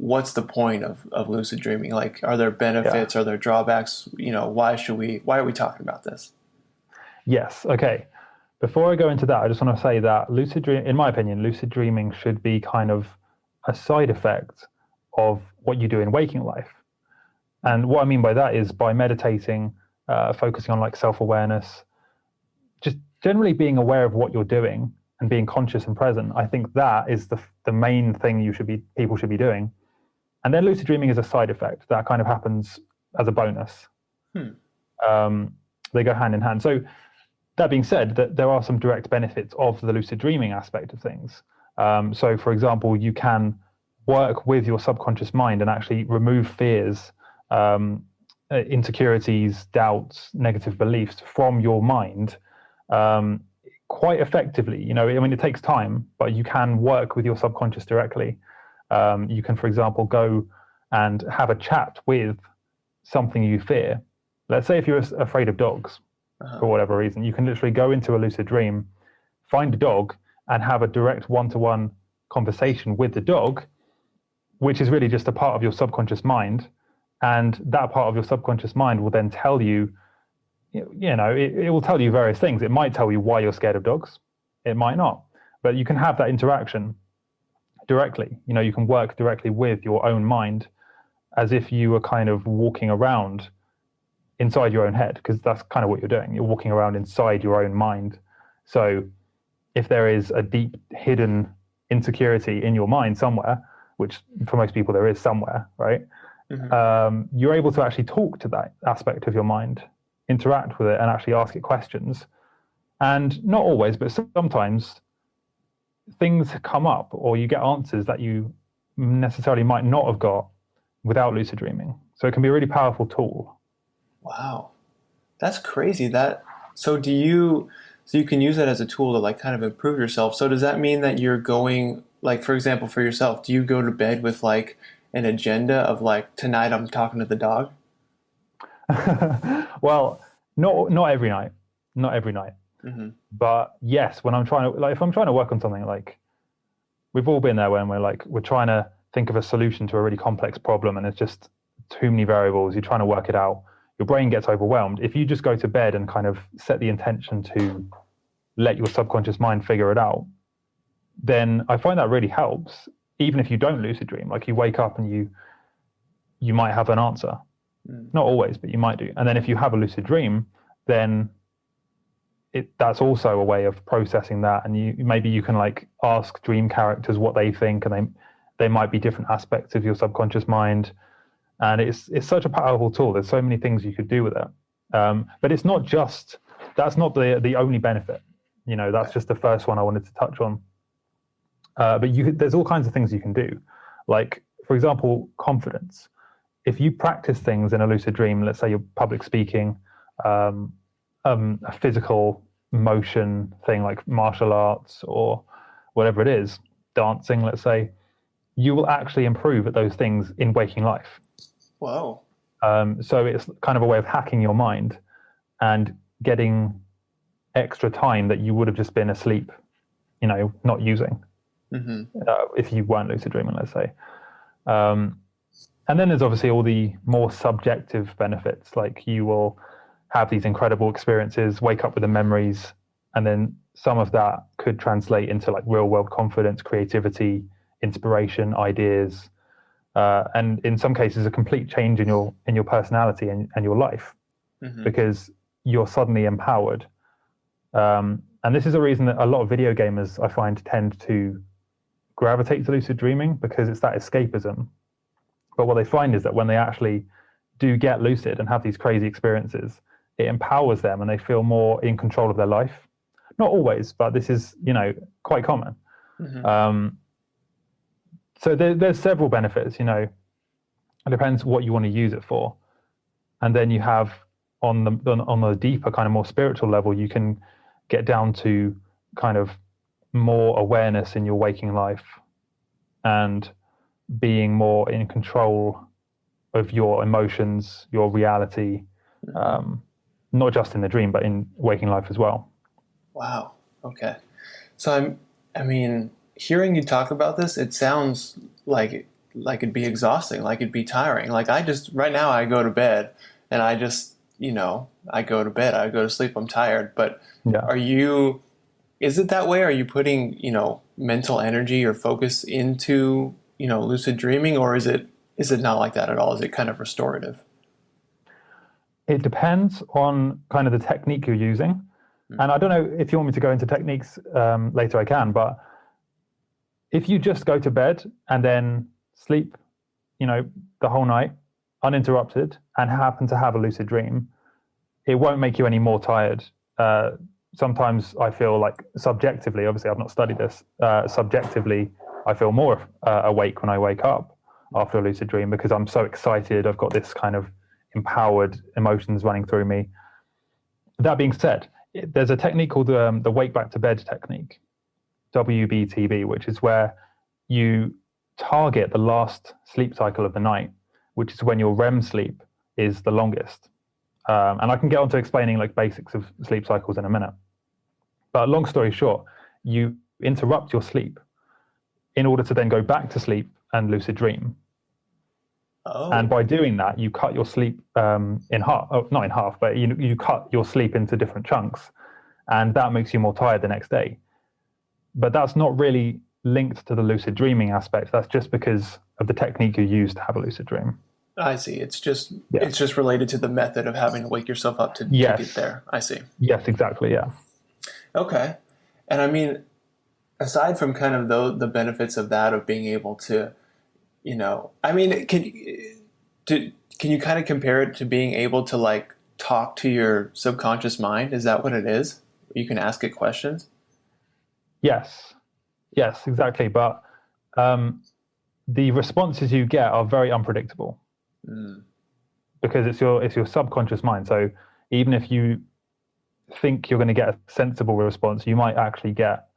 what's the point of lucid dreaming? Like, are there benefits? Yeah. Are there drawbacks? Why are we talking about this? Yes. Okay. Before I go into that, I just want to say that in my opinion, lucid dreaming should be kind of a side effect of what you do in waking life. And what I mean by that is by meditating, focusing on like self-awareness, just generally being aware of what you're doing and being conscious and present. I think that is the main thing people should be doing. And then lucid dreaming is a side effect that kind of happens as a bonus. Hmm. They go hand in hand. So that being said, that there are some direct benefits of the lucid dreaming aspect of things. So, for example, you can work with your subconscious mind and actually remove fears, insecurities, doubts, negative beliefs from your mind quite effectively. I mean, it takes time, but you can work with your subconscious directly. You can, for example, go and have a chat with something you fear. Let's say if you're afraid of dogs, for whatever reason, you can literally go into a lucid dream, find a dog, and have a direct one-to-one conversation with the dog, which is really just a part of your subconscious mind. And that part of your subconscious mind will then tell you, it will tell you various things. It might tell you why you're scared of dogs. It might not. But you can have that interaction directly. You can work directly with your own mind as if you were kind of walking around inside your own head, because that's kind of what you're doing. You're walking around inside your own mind. So if there is a deep hidden insecurity in your mind somewhere, which for most people there is somewhere, right? You're able to actually talk to that aspect of your mind, interact with it, and actually ask it questions. And not always, but sometimes things come up or you get answers that you necessarily might not have got without lucid dreaming. So it can be a really powerful tool. Wow, that's crazy. So you can use that as a tool to like kind of improve yourself. So does that mean that you're going, like, for example, for yourself, do you go to bed with like an agenda of like, tonight I'm talking to the dog? Well, not every night, not every night. But yes, when if I'm trying to work on something, like we've all been there when we're trying to think of a solution to a really complex problem and it's just too many variables. You're trying to work it out. Your brain gets overwhelmed. If you just go to bed and kind of set the intention to let your subconscious mind figure it out, then I find that really helps. Even if you don't lucid dream, like you wake up and you might have an answer. Not always, but you might do. And then if you have a lucid dream, then that's also a way of processing that. And maybe you can like ask dream characters what they think, and they might be different aspects of your subconscious mind. And it's such a powerful tool. There's so many things you could do with it. But it's not just, that's not the only benefit. That's just the first one I wanted to touch on. But there's all kinds of things you can do. Like, for example, confidence. If you practice things in a lucid dream, let's say you're public speaking, a physical motion thing like martial arts or whatever it is, dancing, let's say, you will actually improve at those things in waking life. Whoa. So it's kind of a way of hacking your mind and getting extra time that you would have just been asleep, not using, if you weren't lucid dreaming, let's say. And then there's obviously all the more subjective benefits, like you will have these incredible experiences, wake up with the memories, and then some of that could translate into like real world confidence, creativity, inspiration, ideas, and in some cases a complete change in your personality and your life, because you're suddenly empowered. And this is a reason that a lot of video gamers, I find, tend to gravitate to lucid dreaming, because it's that escapism. But what they find is that when they actually do get lucid and have these crazy experiences, it empowers them and they feel more in control of their life. Not always, but this is, quite common. So there's several benefits, It depends what you want to use it for. And then you have on the deeper, kind of more spiritual level, you can get down to kind of more awareness in your waking life and being more in control of your emotions, your reality, not just in the dream, but in waking life as well. Wow. Okay. So I mean, hearing you talk about this, it sounds like it'd be exhausting, like it'd be tiring. Like I just right now I go to bed and I just, I go to bed, I go to sleep, I'm tired. But Yeah. is it that way? Are you putting, mental energy or focus into, lucid dreaming, or is it not like that at all? Is it kind of restorative? It depends on kind of the technique you're using. And I don't know if you want me to go into techniques later, I can, but if you just go to bed and then sleep, the whole night uninterrupted and happen to have a lucid dream, it won't make you any more tired. Sometimes I feel like subjectively, obviously I've not studied this, subjectively, I feel more awake when I wake up after a lucid dream because I'm so excited. I've got this kind of empowered emotions running through me. That being said, there's a technique called the wake back to bed technique, WBTB, which is where you target the last sleep cycle of the night, which is when your REM sleep is the longest. And I can get on to explaining like basics of sleep cycles in a minute. But long story short, you interrupt your sleep in order to then go back to sleep and lucid dream. Oh. And by doing that, you cut your sleep in half, not in half, but you cut your sleep into different chunks. And that makes you more tired the next day. But that's not really linked to the lucid dreaming aspect. That's just because of the technique you use to have a lucid dream. I see. It's just related to the method of having to wake yourself up to get there. I see. Yes, exactly. Yeah. Okay. And I mean, aside from kind of the benefits of that, of being able to, I mean, can you kind of compare it to being able to like talk to your subconscious mind? Is that what it is? You can ask it questions? Yes, exactly. But the responses you get are very unpredictable because it's your subconscious mind. So even if you think you're going to get a sensible response, you might actually get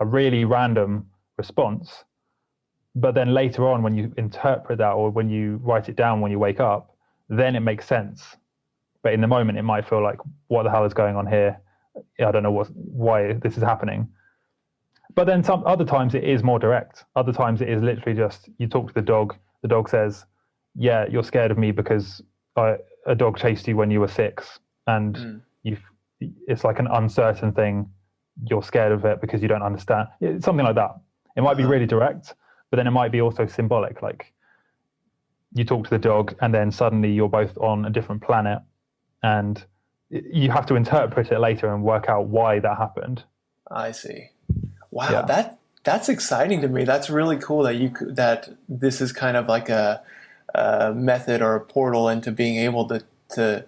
a really random response. But then later on, when you interpret that or when you write it down when you wake up, then it makes sense. But in the moment, it might feel like, what the hell is going on here? I don't know why this is happening. But then some other times it is more direct. Other times it is literally just you talk to the dog. The dog says, yeah, you're scared of me because a dog chased you when you were 6. And it's like an uncertain thing. You're scared of it because you don't understand. It's something like that. It might be really direct, but then it might be also symbolic. Like you talk to the dog and then suddenly you're both on a different planet and you have to interpret it later and work out why that happened. I see. Wow, that's exciting to me. That's really cool that this is kind of like a method or a portal into being able to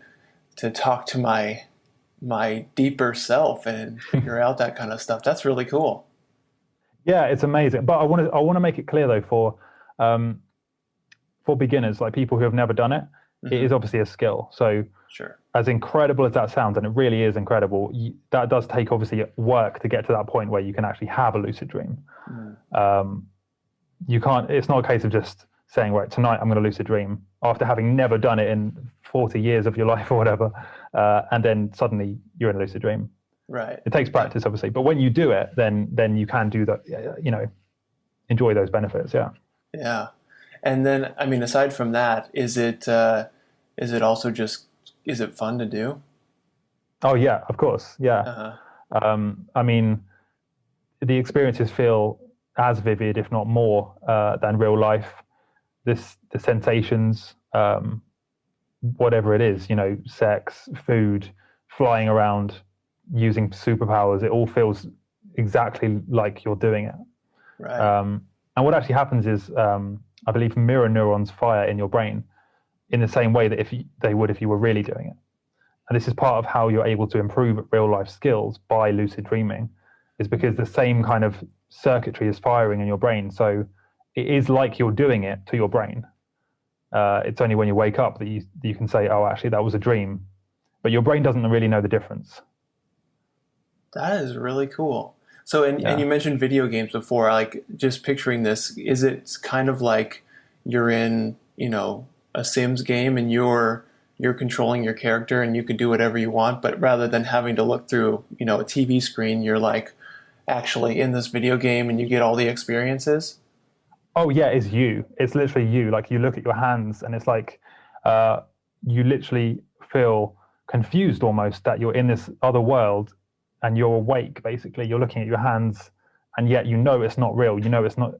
talk to my deeper self and figure out that kind of stuff. That's really cool. Yeah, it's amazing. But I want to make it clear though for beginners, like people who have never done it, it is obviously a skill. So sure. As incredible as that sounds, and it really is incredible, that does take obviously work to get to that point where you can actually have a lucid dream. You can't. It's not a case of just saying, right, tonight I'm going to lucid dream after having never done it in 40 years of your life or whatever, and then suddenly you're in a lucid dream. Right. It takes practice, obviously, but when you do it, then you can do that. Enjoy those benefits. Yeah. Yeah, and then I mean, aside from that, is it also just is it fun to do? Oh yeah, of course. Yeah. I mean, the experiences feel as vivid, if not more, than real life. The sensations, whatever it is, sex, food, flying around, using superpowers, it all feels exactly like you're doing it. Right. And what actually happens is, I believe mirror neurons fire in your brain in the same way that they would if you were really doing it. And this is part of how you're able to improve real life skills by lucid dreaming, is because the same kind of circuitry is firing in your brain. So it is like you're doing it to your brain. It's only when you wake up that you can say, oh, actually, that was a dream. But your brain doesn't really know the difference. That is really cool. So, and you mentioned video games before, like just picturing this, is it kind of like you're in, a Sims game and you're controlling your character and you can do whatever you want, but rather than having to look through, a TV screen, you're like actually in this video game and you get all the experiences? Oh yeah, it's you. It's literally you. Like you look at your hands, and it's like you literally feel confused almost that you're in this other world, and you're awake. Basically, you're looking at your hands, and yet you know it's not real. You know it's not.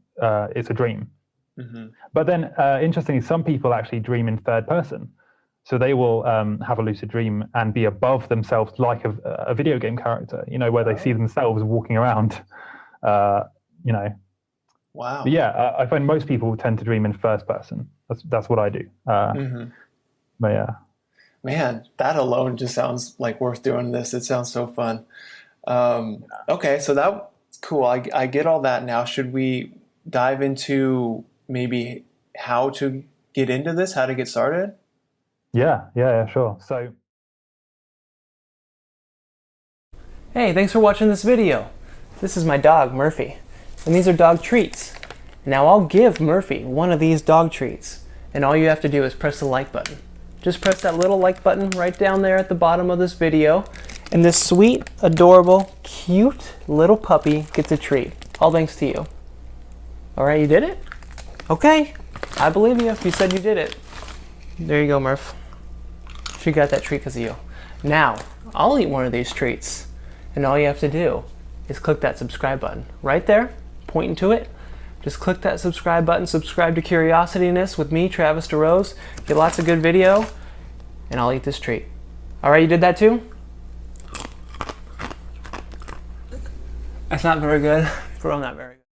It's a dream. Hmm. But then, interestingly, some people actually dream in third person. So they will have a lucid dream and be above themselves, like a video game character. You know, where they see themselves walking around. You know. But Wow. yeah, I find most people tend to dream in first person. That's what I do. Hmm. But yeah, Man, that alone just sounds like worth doing this. It sounds so fun. Okay, so that's cool. I get all that now. Should we dive into maybe how to get into this, how to get started? yeah, sure. So Hey, thanks for watching this video. This is my dog, Murphy, and these are dog treats. Now I'll give Murphy one of these dog treats, and all you have to do is press the like button. Just press that little like button right down there at the bottom of this video, and this sweet, adorable, cute little puppy gets a treat. All thanks to you. Alright, you did it? Okay, I believe you if you said you did it. There you go, Murph. She got that treat because of you. Now, I'll eat one of these treats. And all you have to do is click that subscribe button right there, pointing to it. Just click that subscribe button, subscribe to Curiosityness with me, Travis DeRose. Get lots of good video, and I'll eat this treat. All right, you did that too? That's not very good. Bro, not very good.